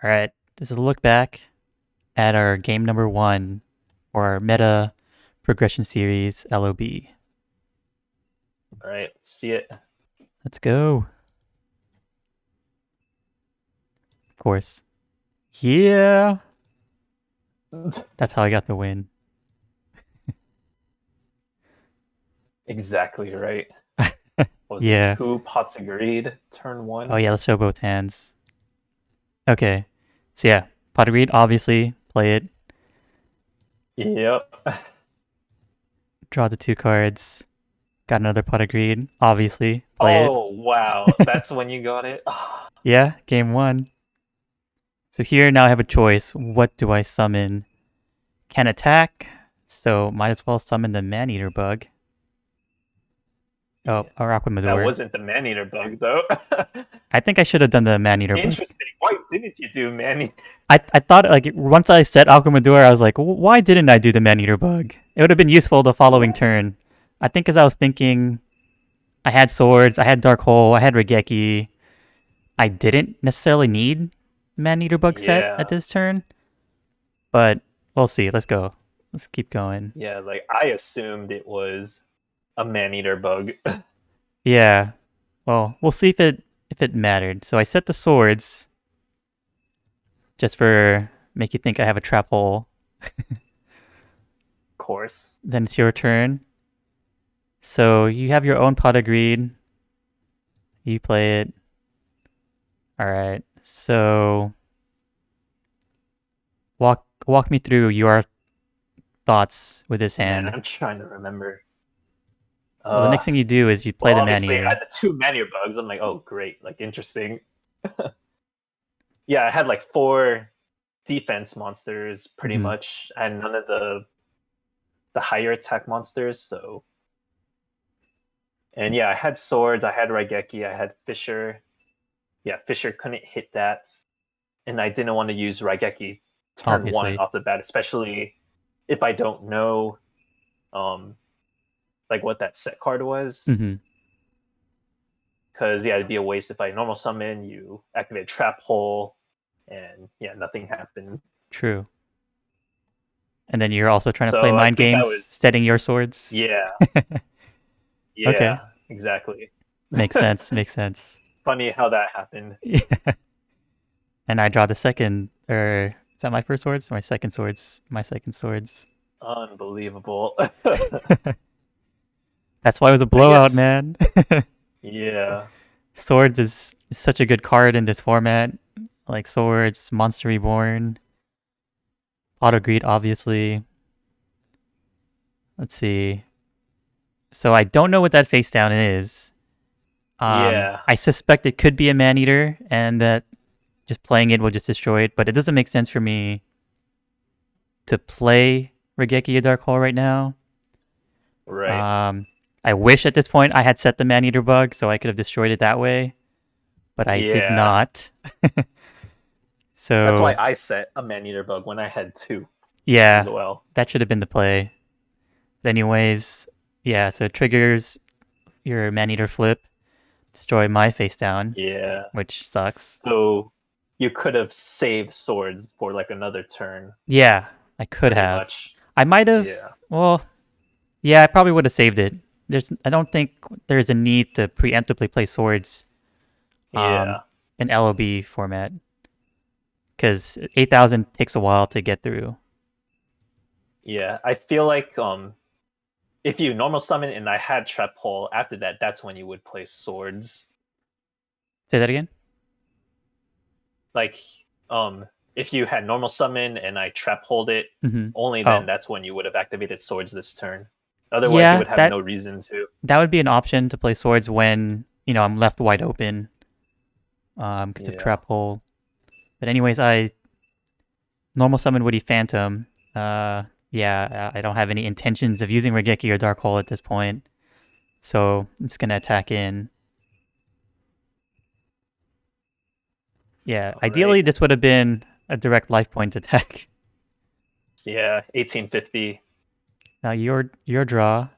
All right, this is a look back at our game number 1 for our meta progression series, LOB. All right, let's see it. Let's go. Of course. Yeah. That's how I got the win. Exactly right. Was it Yeah. 2 pots agreed? Turn Oh 1. yeah, let's show both hands. Okay. So yeah, pot agreed, obviously. Play it. Yep. Draw the 2 cards. Got another pot agreed, obviously. Play it. Oh wow, that's when you got it. Yeah, game 1. So here now I have a choice. What do I summon? Can attack, so might as well summon the Maneater bug. Oh, Yeah, or that Aquamador. wasn't the man-eater bug though. I think I should have done the Maneater bug. Interesting. Why didn't you do man? I thought, like, once I set Aquamador, I was like, why didn't I do the Maneater bug? It would have been useful the following What? turn. I think because I was thinking I had swords, I had Dark Hole, I had Regeki. I didn't necessarily need Maneater bug set at Yeah, this turn, but we'll see. Let's go. Let's keep going. yeah. Like I assumed it was a man-eater bug. Yeah. Well, we'll see if it mattered. So I set the swords just for make you think I have a trap hole. Of course. Then it's your turn. So you have your own pot of greed. You play it. All right. So walk me through your thoughts with this Man, hand. I'm trying to remember. Well, the Uh, next thing you do is you play well, the obviously I Maneater. had the 2 man-eater bugs. I'm like, oh great, like interesting. Yeah, I had like 4 defense monsters pretty Mm-hmm. much, and none of the higher attack monsters. So, and yeah, I had swords, I had Raigeki, I had Fisher. Yeah, Fisher couldn't hit that, and I didn't want to use Raigeki turn 1 Obviously. off the bat, especially if I don't know, um, like what that set card was. Mm-hmm. Because yeah, it'd be a waste if I normal summon, you activate Trap Hole, and yeah, nothing happened. True. And then you're also trying to play So I mind think that games, was setting your swords. yeah, Okay. yeah, exactly. Makes sense. Makes sense. Funny how that happened. Yeah. And I draw the second, or is that my first swords? My second swords. My second swords. Unbelievable. That's why it was a I blowout, guess man. yeah, Swords is such a good card in this format. Like Swords, Monster Reborn, Auto Greed, obviously. Let's see. So I don't know what that face down is. yeah, I suspect it could be a Maneater, and that just playing it will just destroy it. But it doesn't make sense for me to play Regeki a Dark Hole right now. right. Um, I wish at this point I had set the Maneater bug so I could have destroyed it that way, but I did Yeah, not. that's why So I set a man-eater bug when I had 2 as yeah, well. that should have been the play. But anyways, yeah, so it triggers your Maneater flip, destroy my face down, Yeah, which sucks. so you could have saved swords for like another turn, Yeah, I could pretty have. much. I might have. Yeah, Well, yeah, I probably would have saved it. I don't think there's a need to preemptively play swords um, yeah, in LOB format because 8,000 takes a while to get through. yeah. I feel like if you normal summon and I had trap hole after that, that's when you would play swords. Say that again. Like if you had normal summon and I trap hold it, Mm-hmm. only then Oh, that's when you would have activated swords this turn. Otherwise, you yeah, would have that no reason to. that would be an option to play swords when I'm left wide open because of Yeah, trap hole. But anyways, I normal summon Woody Phantom. Yeah, I don't have any intentions of using Regeki or Dark Hole at this point, so I'm just gonna attack in. Yeah, all right. ideally this would have been a direct life point attack. Yeah, 1850. Now your draw.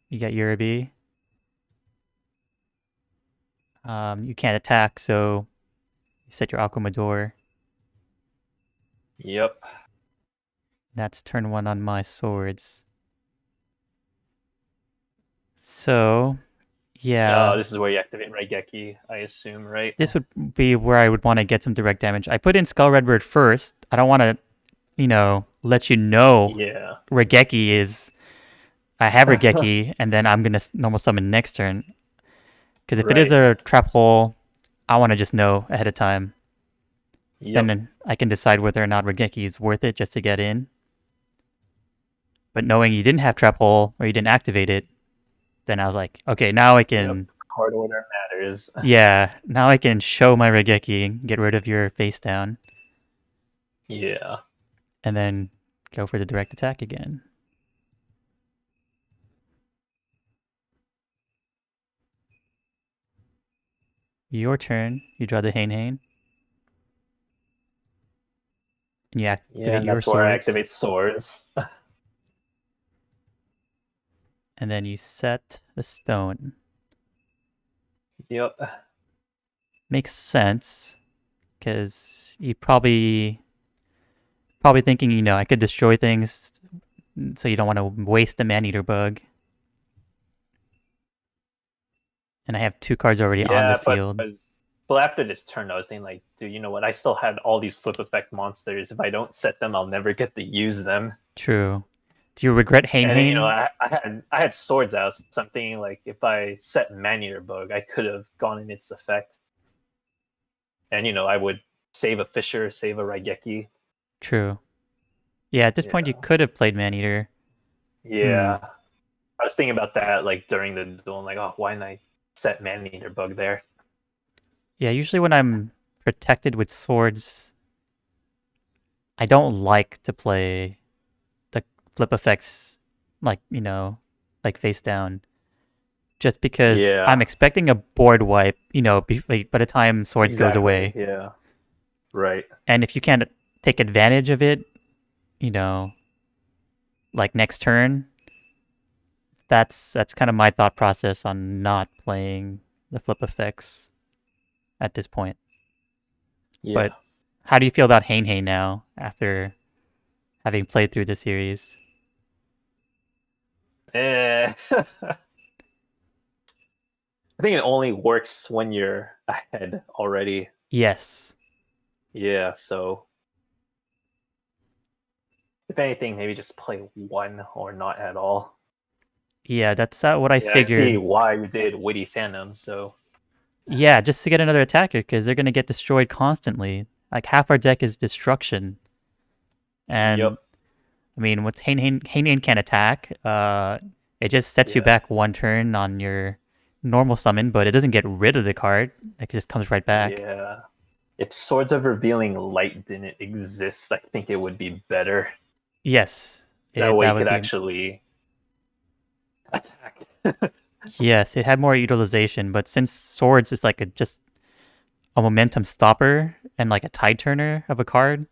You got Yuribi. You can't attack, so you set your Aquamador. Yep. That's turn 1 on my swords. So, yeah. This is where you activate Raigeki, I assume, right? This would be where I would want to get some direct damage. I put in Skull Redbird first. I don't want to, let you know Yeah. Raigeki is... I have Raigeki, and then I'm going to normal summon next turn. Because if it is Right. a trap hole, I want to just know ahead of time. Yep. Then I can decide whether or not Raigeki is worth it just to get in. But knowing you didn't have trap hole, or you didn't activate it, then I was like, okay, now I can... Yep. Card order matters. Yeah, now I can show my Raigeki and get rid of your face down. Yeah. And then go for the direct attack again. Your turn. You draw the Hain. And you activate Yeah, and your that's where I swords. activate swords. And then you set the stone. Yep. Makes sense. Because you probably thinking, I could destroy things, so you don't want to waste the Man-Eater bug. And I have 2 cards already on the field. Well, after this turn, I was thinking, like, dude, you know what? I still had all these flip effect monsters. If I don't set them, I'll never get to use them. True. Do you regret Hain? And then, I had swords out, so I'm thinking, like, if I set Man-Eater bug, I could have gone in its effect. And, I would save a Fisher, save a Raigeki. True. Yeah, at this point, you could have played Man-Eater. Yeah. I was thinking about that, like, during the duel. I'm like, oh, why didn't I set Man-Eater bug there? Yeah, usually when I'm protected with swords, I don't like to play the flip effects, like, like face down. Just because I'm expecting a board wipe, by the time swords goes away. Yeah. Right. And if you can't take advantage of it, like next turn, that's kind of my thought process on not playing the flip effects at this point. Yeah. But how do you feel about Hain now after having played through the series? I think it only works when you're ahead already. Yes. Yeah, so if anything, maybe just play 1 or not at all. Yeah, that's what I figured. I see why you did Witty Phantom, so... Yeah, just to get another attacker, because they're going to get destroyed constantly. Like, half our deck is destruction. And, I mean, what's Hain can't attack, it just sets you back 1 turn on your normal summon, but it doesn't get rid of the card. It just comes right back. Yeah. If Swords of Revealing Light didn't exist, I think it would be better. Yes. That way you could actually attack. Yes, it had more utilization, but since Swords is like just a momentum stopper and like a tide turner of a card.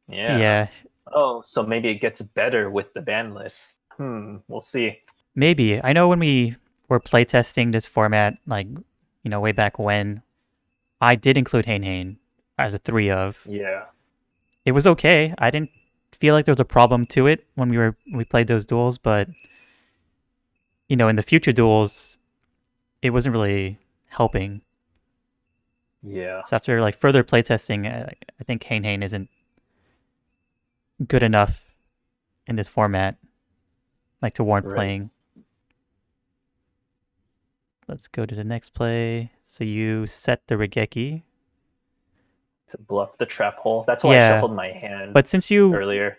Yeah. Oh, so maybe it gets better with the ban list. We'll see. Maybe. I know when we were playtesting this format, like, way back when, I did include Hain as a 3 of. Yeah. It was okay. I didn't feel like there was a problem to it when we played those duels, but in the future duels, it wasn't really helping. Yeah. So after like further playtesting, I think Hain isn't good enough in this format, like to warrant playing. Let's go to the next play. So you set the Raigeki to bluff the trap hole. That's why I shuffled my hand. But since you earlier,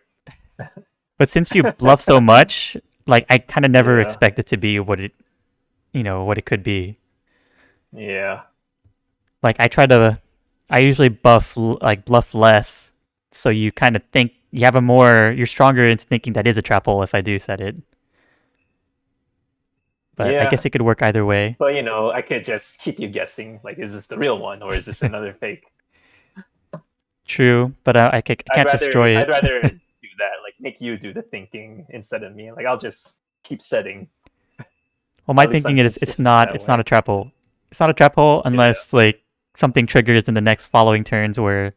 bluff so much, like I kind of never expect it to be what it, what it could be. Yeah. Like I usually bluff less, so you kind of think you have you're stronger into thinking that is a trap hole if I do set it. But I guess it could work either way. But I could just keep you guessing. Like, is this the real one or is this another fake? True, but I can't destroy it. I'd rather do that. Like, make you do the thinking instead of me. Like, I'll just keep setting. Well, my thinking is it's not a trap hole. It's not a trap hole unless like something triggers in the next following turns where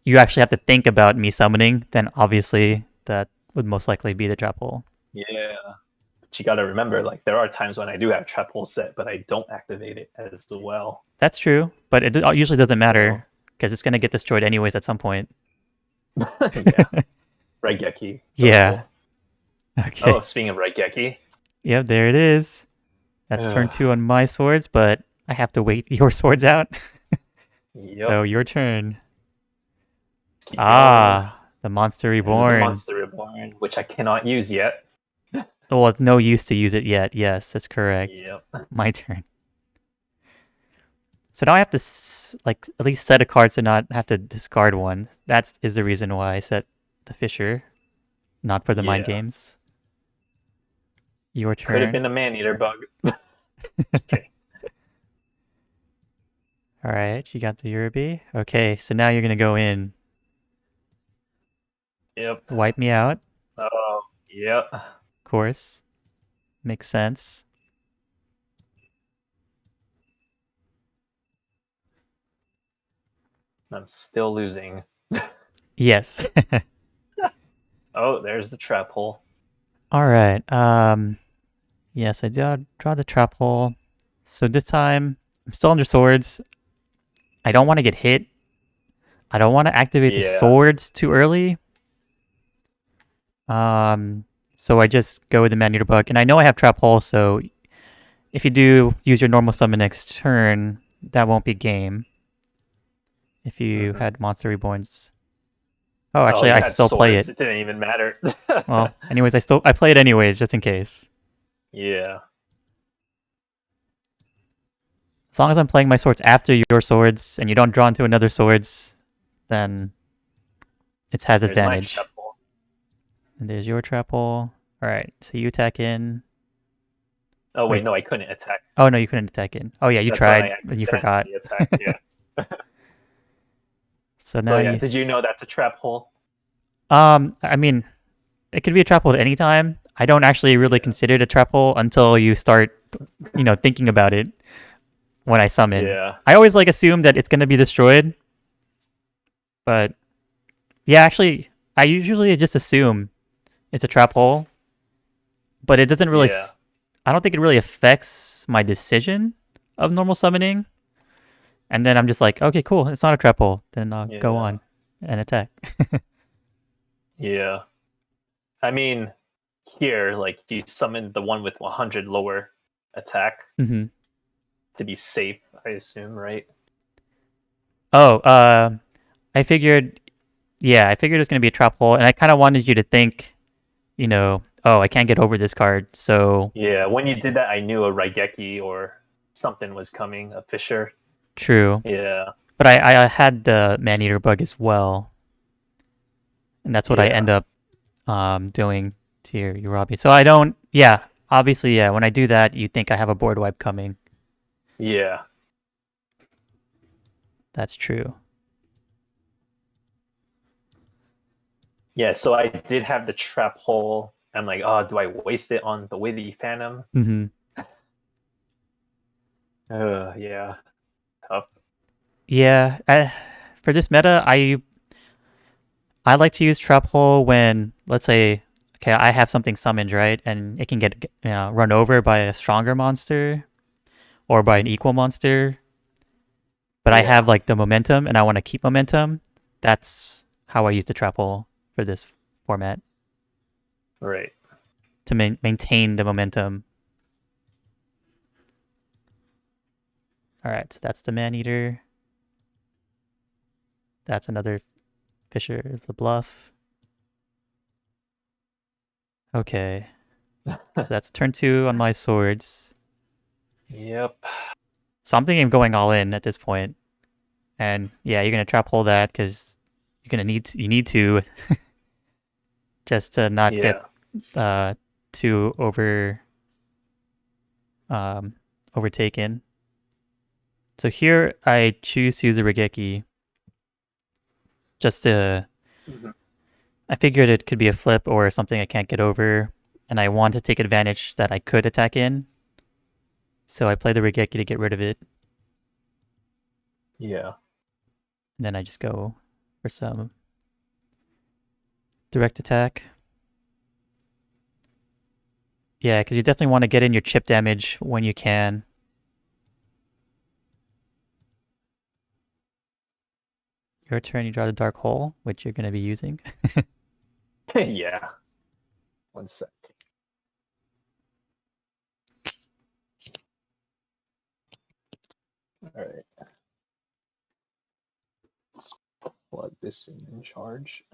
you actually have to think about me summoning, then obviously that would most likely be the trap hole. Yeah. But you got to remember, like, there are times when I do have trap hole set, but I don't activate it as well. That's true, but it usually doesn't So, matter because it's gonna get destroyed anyways at some point. yeah. Raigeki. So Yeah. cool. Okay. Oh, speaking of Raigeki. Yep, there it is. That's turn 2 on my swords, but I have to wait your swords out. Yep. So your turn. Keep Ah, the Monster going. The Reborn. Monster Reborn, which I cannot use yet. Well, it's no use to use it yet. Yes, that's correct. Yep. My turn. So now I have to like at least set a card to not have to discard one. That is the reason why I set the Fisher, not for the mind Yeah. games. Your Could have turn. been a man-eater bug. Just kidding. All right, you got the Yurubi. Okay, so now you're gonna go in, Yep. wipe me out. Oh, yep. Of course, makes sense. I'm still losing. Yes. Oh, there's the trap hole. All right. Yes, I did draw the trap hole. So this time, I'm still under swords. I don't want to get hit. I don't want to activate the Yeah. swords too early. So I just go with the Man-Eater Bug. And I know I have Trap Hole, so if you do use your normal summon next turn, that won't be game. If you had Monster Reborns. Oh, actually, you I had still play swords. it. It didn't even matter. Well, anyways, I play it anyways, just in case. Yeah. As long as I'm playing my swords after your swords, and you don't draw into another swords, then it has There's my advantage. trap hole. And there's your trap hole. Alright, so you attack in. Oh, Wait. wait, no, I couldn't attack. Oh, no, you couldn't attack in. Oh, yeah, you That's when tried, I but you forgot. accidentally attacked, yeah. So now So, yeah, you... did you know that's a trap hole? I mean, it could be a trap hole at any time. I don't actually really consider it a trap hole until you start, thinking about it when I summon. Yeah. I always, assume that it's going to be destroyed. But, yeah, actually, I usually just assume it's a trap hole. But it doesn't really... Yeah. I don't think it really affects my decision of normal summoning. And then I'm just like, okay, cool, it's not a trap hole. Then I'll go on and attack. Yeah. I mean, here, you summon the one with 100 lower attack Mm-hmm. to be safe, I assume, right? Oh, I figured it was going to be a trap hole. And I kind of wanted you to think, oh, I can't get over this card. So Yeah, when you did that, I knew a Raigeki or something was coming, a Fisher. true. Yeah. But I had the Man-Eater Bug as well. And that's what I end up doing to your Urabi. So I don't, obviously, when I do that, you think I have a board wipe coming. Yeah. That's true. Yeah, so I did have the trap hole. I'm like, oh, do I waste it on the Withy Phantom? Mm-hmm. Yeah. Tough. Yeah, for this meta, I like to use Trap Hole when, let's say, okay, I have something summoned, right? And it can get run over by a stronger monster or by an equal monster. But I have, the momentum, and I want to keep momentum. That's how I use the Trap Hole for this format. Right. To maintain the momentum. Alright, so that's the Man-Eater. That's another Fisher of the Bluff. Okay. So that's turn 2 on my swords. Yep. So I'm thinking of going all in at this point. And yeah, you're gonna trap hole that because you need to just to not get too overtaken. So here I choose to use a Raigeki. Just to I figured it could be a flip or something I can't get over, and I want to take advantage that I could attack in. So I play the Raigeki to get rid of it. Yeah. And then I just go for some direct attack. Yeah, because you definitely want to get in your chip damage when you can. Your turn, you draw the Dark Hole, which you're going to be using. Yeah. 1 sec. All right. Let's plug this in and charge.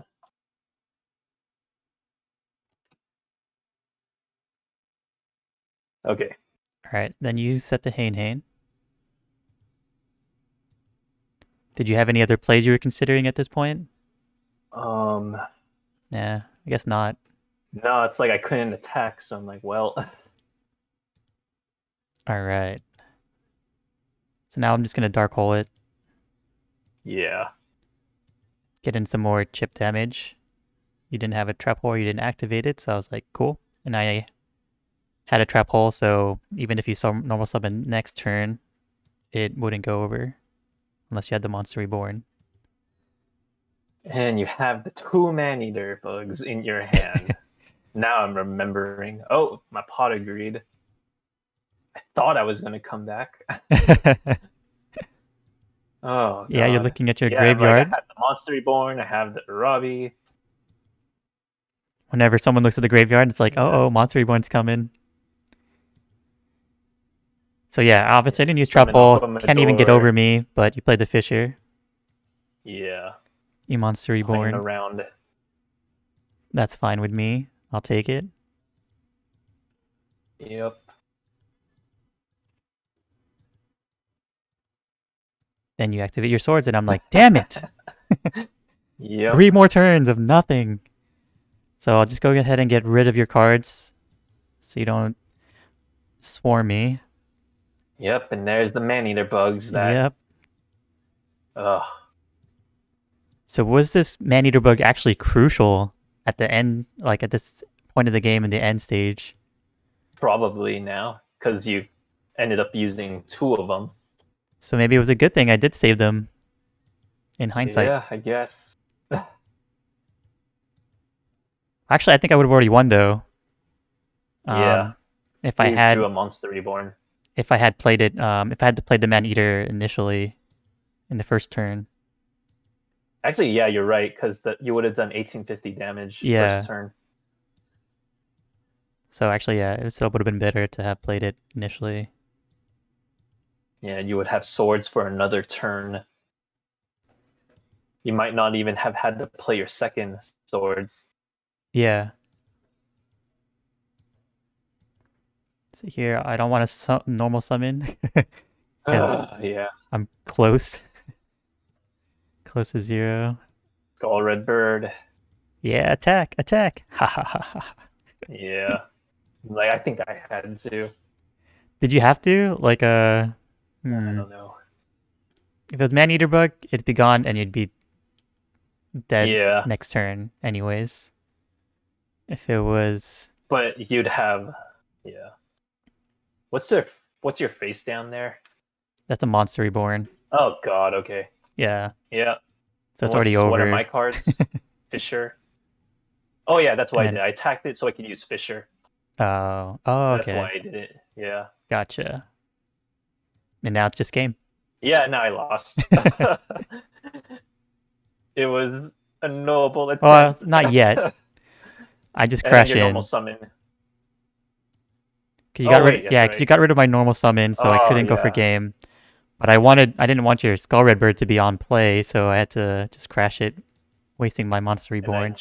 Okay. All right, then you set the Hane. Did you have any other plays you were considering at this point? Nah, I guess not. No, it's like I couldn't attack, so I'm like, well. All right. So now I'm just going to Dark Hole it. Yeah. Get in some more chip damage. You didn't have a trap hole, you didn't activate it, so I was like, cool. And I had a trap hole, so even if you saw normal summon next turn, it wouldn't go over unless you had the Monster Reborn. And you have the 2 Man-Eater bugs in your hand. Now I'm remembering. Oh, my pot agreed. I thought I was going to come back. Oh, yeah, God. you're looking at your Yeah, graveyard. Like I have the Monster Reborn, I have the Robbie. Whenever someone looks at the graveyard, it's like, oh, Monster Reborn's coming. So yeah, obviously I didn't use Trap Hole, can't even get over me, but you played the Fisher. Yeah. You Monster Playing Reborn. around. That's fine with me. I'll take it. Yep. Then you activate your swords, and I'm like, damn it! Yep. 3 more turns of nothing. So I'll just go ahead and get rid of your cards so you don't swarm me. Yep, and there's the Man-Eater bugs that... Yep. Ugh. So was this Man-Eater bug actually crucial at the end, like at this point of the game in the end stage? Probably now, because you ended up using 2 of them. So maybe it was a good thing I did save them in hindsight. Yeah, I guess. Actually, I think I would have already won though. Yeah. If I had drew a Monster Reborn. If I had played it, if I had to play the Man-Eater initially in the first turn. Actually, yeah, you're right, because you would have done 1850 damage first turn. So actually, yeah, it still would have been better to have played it initially. Yeah, you would have swords for another turn. You might not even have had to play your second swords. Yeah. So here, I don't want to normal summon. Yeah. I'm close. Close to 0. Skull Red Bird. Yeah, attack! Ha ha ha ha. Yeah. Like, I think I had to. Did you have to? Like, I don't know. If it was Man-Eater bug, it'd be gone and you'd be dead next turn anyways. If it was... But you'd have... Yeah. What's your face down there? That's a Monster Reborn. Oh, God, okay. Yeah. Yeah. So it's already over. What are my cards? Fisher. Oh, yeah, that's why I did. I attacked it so I could use Fisher. Oh, okay. That's why I did it. Yeah. Gotcha. And now it's just game. Yeah, now I lost. It was a noble attempt. Well, not yet. I just crashed in. Normal summon. Cause you got because you got rid of my normal summon, so I couldn't go for game. But I didn't want your Skull Red Bird to be on play, so I had to just crash it, wasting my Monster Reborn.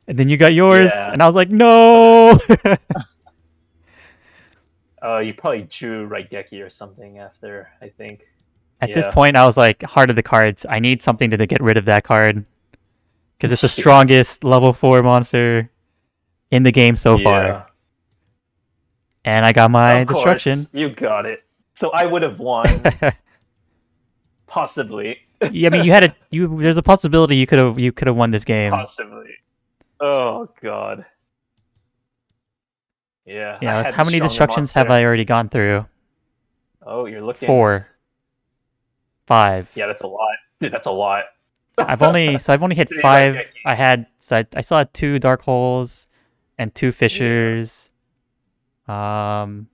And then you got yours, and I was like, no! Oh, you probably drew Raigeki or something after, I think. At this point, I was like, heart of the cards. I need something to get rid of that card. Because it's the strongest level 4 monster in the game so far. And I got my destruction. You got it. So I would have won. Possibly. Yeah, I mean, there's a possibility you could have won this game. Possibly. Oh, God. Yeah. Yeah. How many destructions have I already gone through? Oh, you're looking. 4. 5. Yeah, that's a lot. Dude, that's a lot. I've only hit Three 5. Regeki. I still had 2 dark holes and 2 Yeah. fissures, Can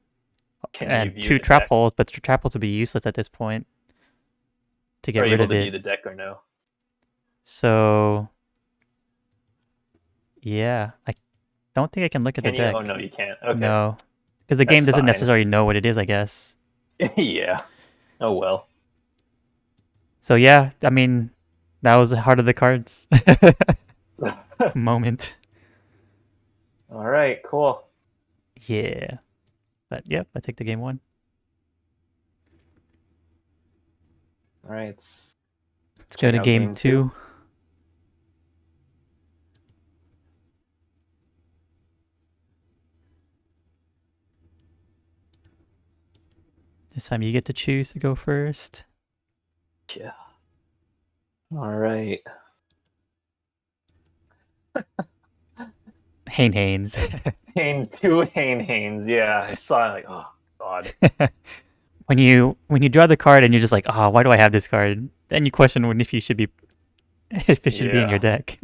you and view 2 the trap deck? holes, but the trap holes would be useless at this point to Are get you rid able of to view it. the deck or no? So yeah, I don't think I can look at the Can you? Oh deck. no, you can't. Okay, No, because the game that's doesn't fine. necessarily know what it is, I guess. Yeah. Oh well. So yeah, I mean, that was the heart of the cards moment. All right. Cool. Yeah, but yep, I take the game 1. All right. Let's Let's go check to out game game two. 2. This time you get to choose to go first. Yeah. All right. Haynes. Two Hanes. Yeah, I saw it like, oh god. when you draw the card and you're just like, oh, why do I have this card? Then you question if you should be if it should be in your Yeah. deck.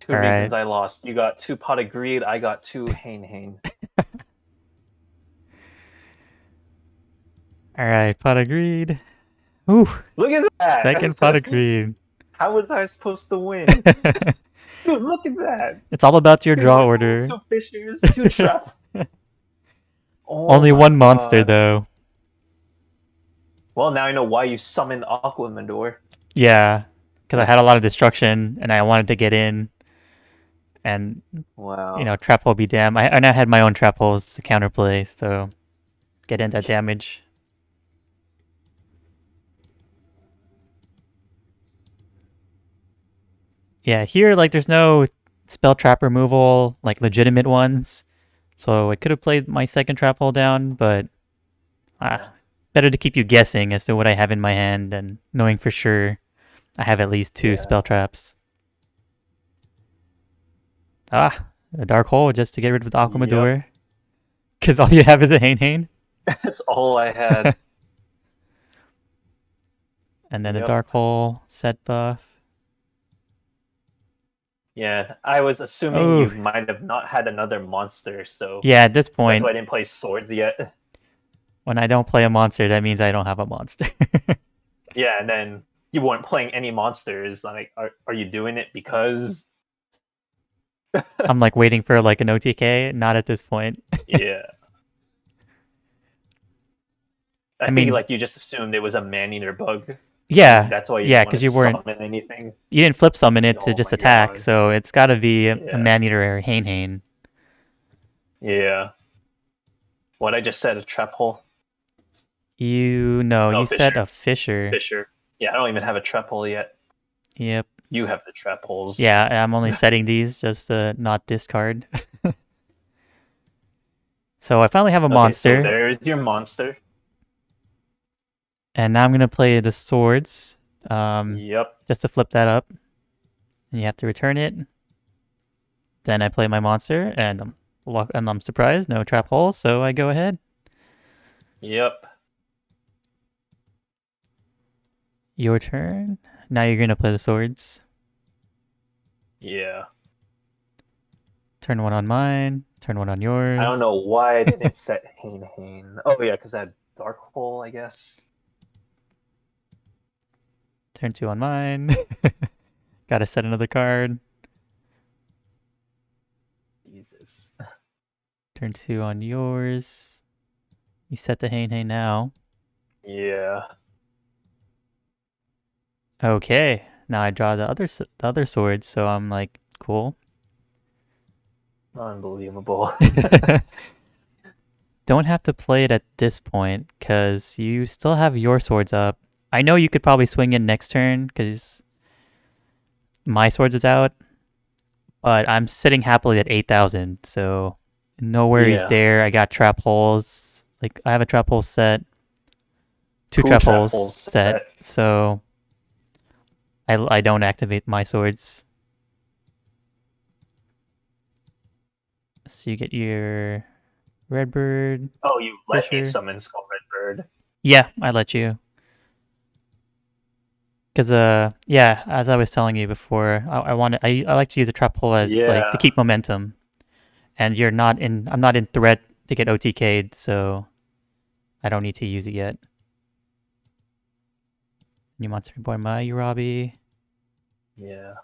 Two All right, reasons I lost. You got 2 Pot of Greed. I got 2 Hane. all right, pot of greed. Ooh, Look at second pot of that. greed. How was I supposed to win? Dude, look at that. It's all about your 2 draw red holes, order. 2 fishers, 2 trap. Oh Only my one monster god. though. Well, now I know why you summoned Aquamador. Yeah, because I had a lot of destruction and I wanted to get in, and Wow. trap hole be damn. I had my own trap holes to counterplay, so get in that damage. Yeah, here like there's no spell trap removal, like legitimate ones. So I could have played my second trap hole down, but Yeah. better to keep you guessing as to what I have in my hand and knowing for sure I have at least 2 Yeah. spell traps. A dark hole just to get rid of the Yep. Aquamador. Because all you have is a Hane. That's all I had. And then a Yep. dark hole, set buff. Yeah, I was assuming Oh, you might have not had another monster, so yeah, at this that's point, why I didn't play swords yet. when I don't play a monster, that means I don't have a monster. Yeah, and then you weren't playing any monsters. Like, are you doing it because? I'm like waiting for like an OTK. Not at this point. Yeah. I I think mean, like you just assumed it was a man-eater bug, and yeah, that's why you yeah, didn't want to because summon anything. you didn't flip summon it to Oh just my attack, god. so it's got to be a Yeah. man-eater or Hane. Yeah. What I just said, a trap hole. You No, said Fisher. a Fisher. Fisher. Yeah, I don't even have a trap hole yet. Yep. You have the trap holes. Yeah, I'm only setting these just to not discard. So I finally have a Okay, so monster, there's your monster. and now I'm gonna play the swords, Yep. just to flip that up. And you have to return it. Then I play my monster, and I'm surprised, no trap holes, so I go ahead. Yep. Your turn. Now you're gonna play the swords. Yeah. Turn 1 on mine. Turn 1 on yours. I don't know why I didn't set Hane. Oh yeah, because I had Dark Hole, I guess. Turn 2 on mine. Gotta set another card. Jesus. Turn 2 on yours. You set the Hane now. Yeah. Okay. Now I draw the other swords, so I'm like, cool. Unbelievable. Don't have to play it at this point, because you still have your swords up. I know you could probably swing in next turn, because my swords is out. But I'm sitting happily at 8,000, so no worries Yeah. there. I got trap holes. Like, I have a trap hole set. Two Two trap trap holes holes set, so I don't activate my swords. So you get your Redbird. Oh, you let me Fisher. summon Skull Red Bird. Yeah, I let you. Because yeah, as I was telling you before, I like to use a trap hole as like to Yeah. keep momentum, and I'm not in threat to get OTK'd, so I don't need to use it yet. New monster boy, my Urabi. Yeah.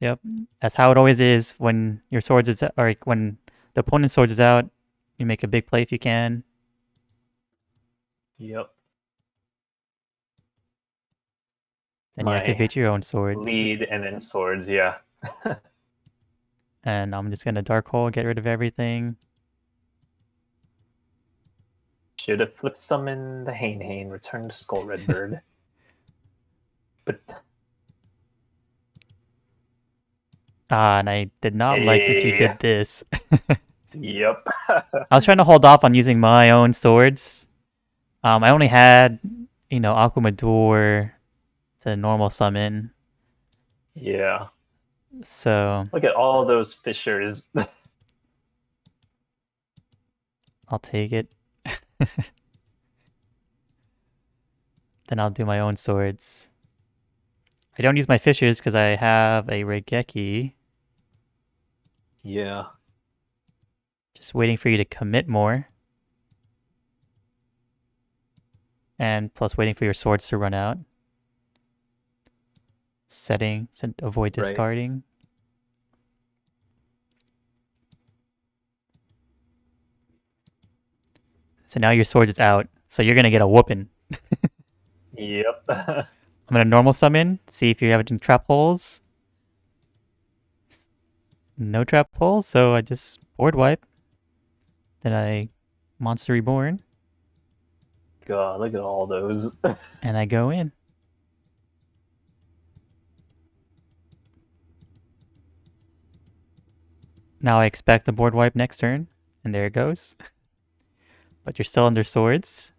Yep, that's how it always is when your swords is or like, when the opponent's swords is out. You make a big play if you can. Yep. Then you My activate your own swords. lead and then swords, yeah. And I'm just gonna Dark Hole, get rid of everything. Should have flipped summon the Hane, return to Skull Redbird. But And I did not like that you hey, did this. yep. I was trying to hold off on using my own swords. I only had, Aquamador to normal summon. Yeah. So Look at all those fissures. I'll take it. Then I'll do my own swords. I don't use my fishers because I have a Regeki. Yeah. Just waiting for you to commit more. And plus waiting for your swords to run out. Setting to avoid Right. discarding. So now your sword is out. So you're gonna get a whooping. Yep. I'm gonna normal summon, see if you have any trap holes. No trap holes, so I just board wipe. Then I Monster Reborn, God, look at all those. and I go in. Now I expect the board wipe next turn, and there it goes. But you're still under swords.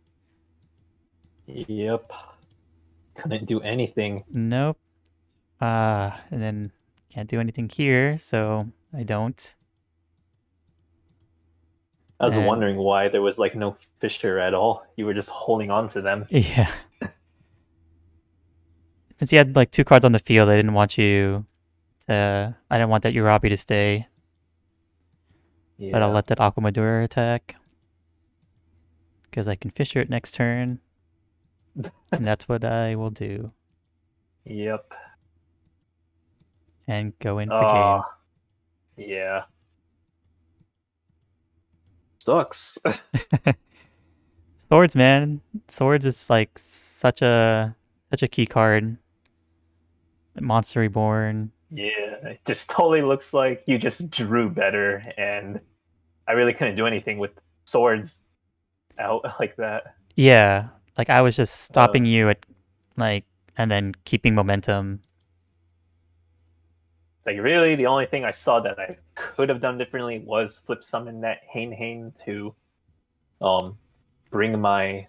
Yep. Couldn't do anything. Nope. And then can't do anything here, so I don't. I was And- wondering why there was like no fissure at all. You were just holding on to them. Yeah. Since you had like 2 cards on the field, I didn't want you to. I didn't want that Urabi to stay. Yeah. But I'll let that Aquamadura attack. Because I can Fissure it next turn. And that's what I will do. Yep. And go in for game. Yeah. Sucks. Swords, man. Swords is like such a key card. Monster Reborn. Yeah. It just totally looks like you just drew better, and I really couldn't do anything with swords out like that. Yeah. Like I was just stopping you at like and then keeping momentum. Like really, the only thing I saw that I could have done differently was flip summon that Hane to bring my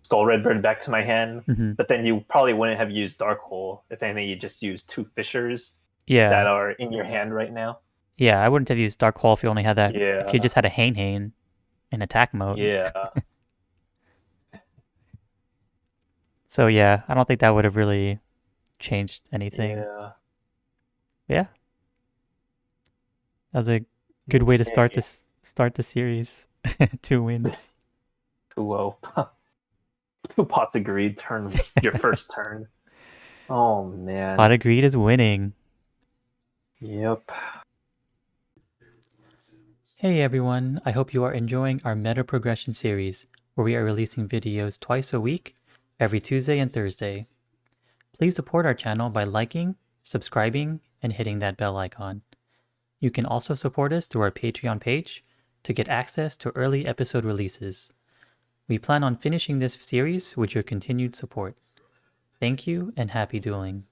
Skull Redbird back to my hand. Mm-hmm. But then you probably wouldn't have used Dark Hole. If anything, you just used 2 fissures Yeah. that are in your hand right now. Yeah, I wouldn't have used Dark Hole if you only had that. Yeah. If you just had a Hane in attack mode. Yeah. So yeah, I don't think that would have really changed anything. Yeah. Yeah. That was a good way to start Okay. the series. 2 wins. 2-0. 2 pots agreed. Turn your first turn. Oh man. Pot agreed is winning. Yep. Hey everyone, I hope you are enjoying our Meta Progression series, where we are releasing videos twice a week, every Tuesday and Thursday. Please support our channel by liking, subscribing, and hitting that bell icon. You can also support us through our Patreon page to get access to early episode releases. We plan on finishing this series with your continued support. Thank you and happy dueling.